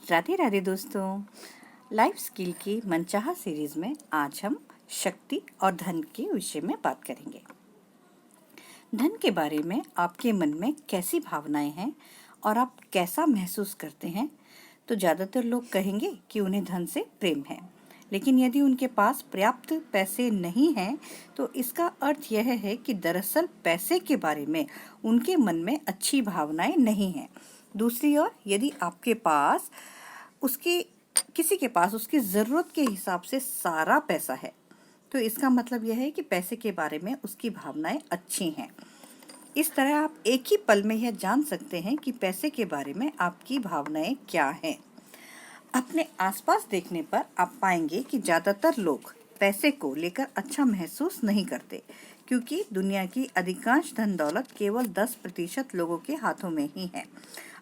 राधे राधे दोस्तों, life skill की मनचाहा सीरीज में आज हम शक्ति और धन के विषय में बात करेंगे। धन के बारे में आपके मन में कैसी भावनाएं हैं और आप कैसा महसूस करते हैं। तो ज़्यादातर लोग कहेंगे कि उन्हें धन से प्रेम है, लेकिन यदि उनके पास पर्याप्त पैसे नहीं हैं तो इसका अर्थ यह है कि दरअसल पैसे के बारे में उनके मन में अच्छी भावनाएं नहीं हैं। दूसरी ओर यदि आपके पास किसी के पास उसकी ज़रूरत के हिसाब से सारा पैसा है तो इसका मतलब यह है कि पैसे के बारे में उसकी भावनाएं अच्छी हैं। इस तरह आप एक ही पल में यह जान सकते हैं कि पैसे के बारे में आपकी भावनाएं क्या हैं। अपने आसपास देखने पर आप पाएंगे कि ज़्यादातर लोग पैसे को लेकर अच्छा महसूस नहीं करते, क्योंकि दुनिया की अधिकांश धन दौलत केवल 10% लोगों के हाथों में ही है।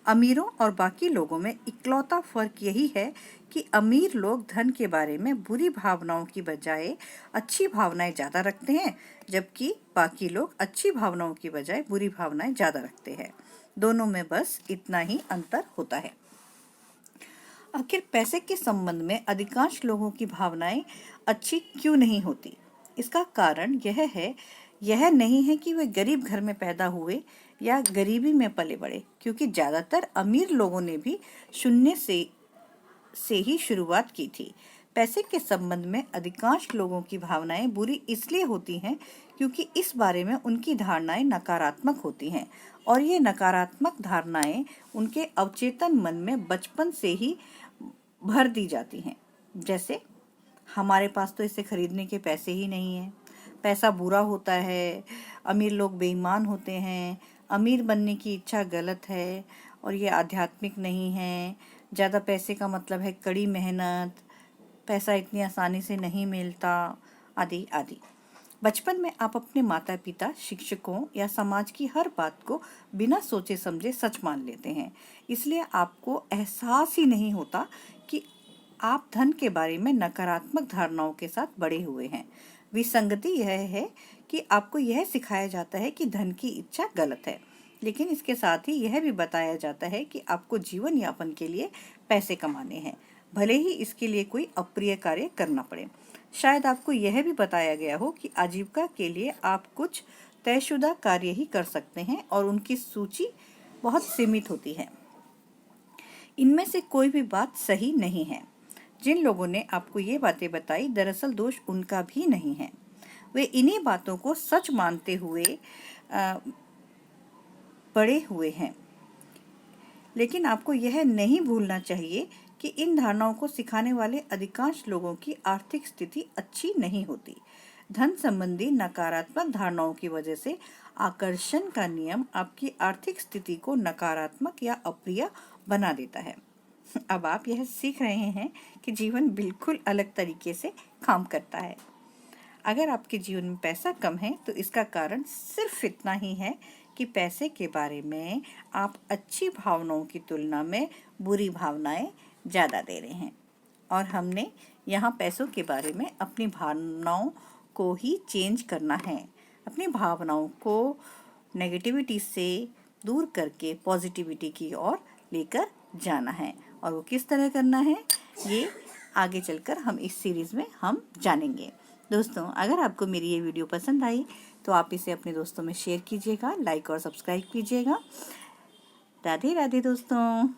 अमीरों और बाकी लोगों में इकलौता फर्क यही है कि अमीर लोग धन के बारे में बुरी भावनाओं की बजाय अच्छी भावनाएं ज़्यादा रखते हैं, जबकि बाकी लोग अच्छी भावनाओं की बजाय बुरी भावनाएं ज़्यादा रखते हैं। दोनों में बस इतना ही अंतर होता है। आखिर पैसे के संबंध में अधिकांश लोगों की भावनाएं अच्छी क्यों नहीं होती? इसका कारण यह नहीं है कि वे गरीब घर में पैदा हुए या गरीबी में पले बड़े, क्योंकि ज़्यादातर अमीर लोगों ने भी शून्य से ही शुरुआत की थी। पैसे के संबंध में अधिकांश लोगों की भावनाएं बुरी इसलिए होती हैं क्योंकि इस बारे में उनकी धारणाएं नकारात्मक होती हैं, और ये नकारात्मक धारणाएं उनके अवचेतन मन में बचपन से ही भर दी जाती हैं। जैसे, हमारे पास तो इसे खरीदने के पैसे ही नहीं हैं, पैसा बुरा होता है, अमीर लोग बेईमान होते हैं, अमीर बनने की इच्छा गलत है और ये आध्यात्मिक नहीं है, ज़्यादा पैसे का मतलब है कड़ी मेहनत, पैसा इतनी आसानी से नहीं मिलता, आदि आदि। बचपन में आप अपने माता पिता, शिक्षकों या समाज की हर बात को बिना सोचे समझे सच मान लेते हैं, इसलिए आपको एहसास ही नहीं होता कि आप धन के बारे में नकारात्मक धारणाओं के साथ बड़े हुए हैं। विसंगति यह है कि आपको यह सिखाया जाता है कि धन की इच्छा गलत है, लेकिन इसके साथ ही यह भी बताया जाता है कि आपको जीवन यापन के लिए पैसे कमाने हैं, भले ही इसके लिए कोई अप्रिय कार्य करना पड़े। शायद आपको यह भी बताया गया हो कि आजीविका के लिए आप कुछ तयशुदा कार्य ही कर सकते हैं और उनकी सूची बहुत सीमित होती है। इनमें से कोई भी बात सही नहीं है। जिन लोगों ने आपको ये बातें बताई, दरअसल दोष उनका भी नहीं है। वे इन्हीं बातों को सच मानते हुए बड़े हुए हैं। लेकिन आपको यह नहीं भूलना चाहिए कि इन धारणाओं को सिखाने वाले अधिकांश लोगों की आर्थिक स्थिति अच्छी नहीं होती। धन संबंधी नकारात्मक धारणाओं की वजह से आकर्षण का नियम आपकी आर्थिक स्थिति को नकारात्मक या अप्रिय बना देता है। अब आप यह सीख रहे हैं कि जीवन बिल्कुल अलग तरीके से काम करता है। अगर आपके जीवन में पैसा कम है तो इसका कारण सिर्फ इतना ही है कि पैसे के बारे में आप अच्छी भावनाओं की तुलना में बुरी भावनाएं ज़्यादा दे रहे हैं। और हमने यहाँ पैसों के बारे में अपनी भावनाओं को ही चेंज करना है, अपनी भावनाओं को नेगेटिविटी से दूर करके पॉजिटिविटी की ओर लेकर जाना है। और वो किस तरह करना है, ये आगे चलकर हम इस सीरीज़ में हम जानेंगे। दोस्तों, अगर आपको मेरी ये वीडियो पसंद आई तो आप इसे अपने दोस्तों में शेयर कीजिएगा, लाइक और सब्सक्राइब कीजिएगा। राधे राधे दोस्तों।